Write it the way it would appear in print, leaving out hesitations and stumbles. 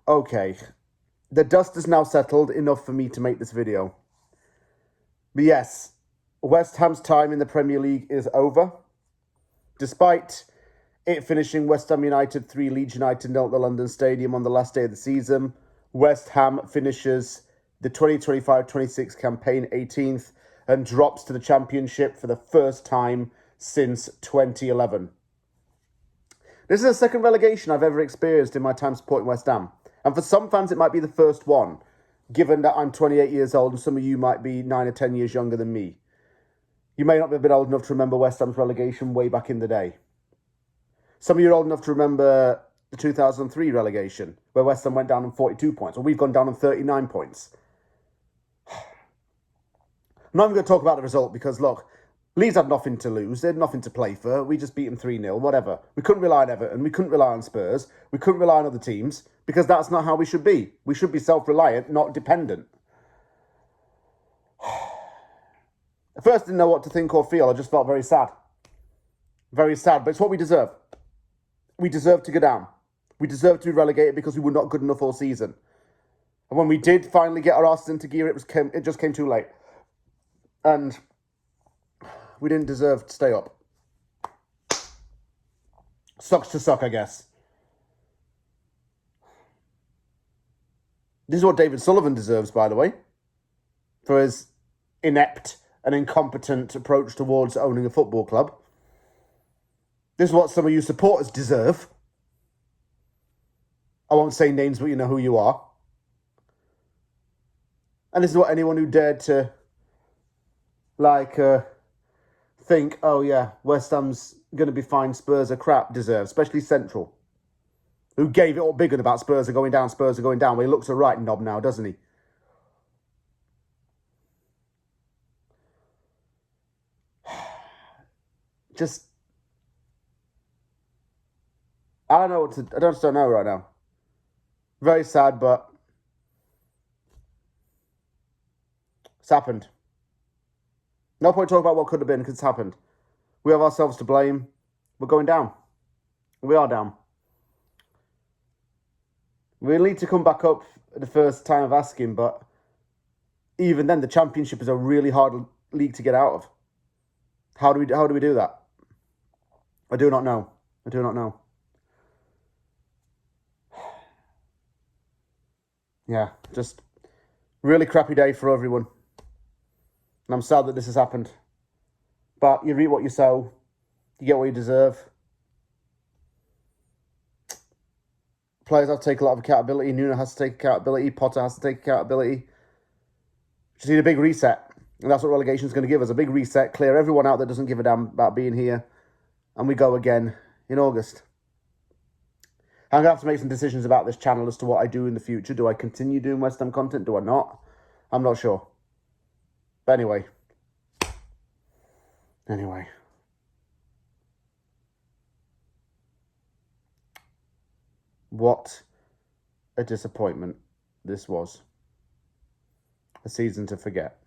Okay, the dust is now settled enough for me to make this video. But yes, West Ham's time in the Premier League is over. Despite it finishing West Ham United 3, Leeds United 0 at the London Stadium on the last day of the season, West Ham finishes the 2025-26 campaign 18th and drops to the Championship for the first time since 2011. This is the second relegation I've ever experienced in my time supporting West Ham. And for some fans, it might be the first one, given that I'm 28 years old and some of you might be 9 or 10 years younger than me. You may not have been old enough to remember West Ham's relegation way back in the day. Some of you are old enough to remember the 2003 relegation, where West Ham went down on 42 points, or we've gone down on 39 points. I'm not even going to talk about the result because, look, Leeds had nothing to lose. They had nothing to play for. We just beat them 3-0, whatever. We couldn't rely on Everton. We couldn't rely on Spurs. We couldn't rely on other teams because that's not how we should be. We should be self-reliant, not dependent. At first, I didn't know what to think or feel. I just felt very sad. Very sad, but it's what we deserve. We deserve to go down. We deserve to be relegated because we were not good enough all season. And when we did finally get our asses into gear, it just came too late. And we didn't deserve to stay up. Sucks to suck, I guess. This is what David Sullivan deserves, by the way, for his inept and incompetent approach towards owning a football club. This is what some of you supporters deserve. I won't say names, but you know who you are. And this is what anyone who dared to, think, oh yeah, West Ham's going to be fine, Spurs are crap, deserves, especially Central, who gave it all big about Spurs are going down. Well, he looks a right knob now, doesn't he? Just, I just don't know right now. Very sad, but it's happened. No point talking about what could have been because it's happened. We have ourselves to blame. We're going down. We are down. We need to come back up at the first time of asking, but even then, the Championship is a really hard league to get out of. How do we do that? I do not know. I do not know. Yeah, just really crappy day for everyone. And I'm sad that this has happened. But you reap what you sow. You get what you deserve. Players have to take a lot of accountability. Nuno has to take accountability. Potter has to take accountability. Just need a big reset. And that's what relegation is going to give us. A big reset. Clear everyone out that doesn't give a damn about being here. And we go again in August. I'm going to have to make some decisions about this channel as to what I do in the future. Do I continue doing West Ham content? Do I not? I'm not sure. But anyway. What a disappointment this was. A season to forget.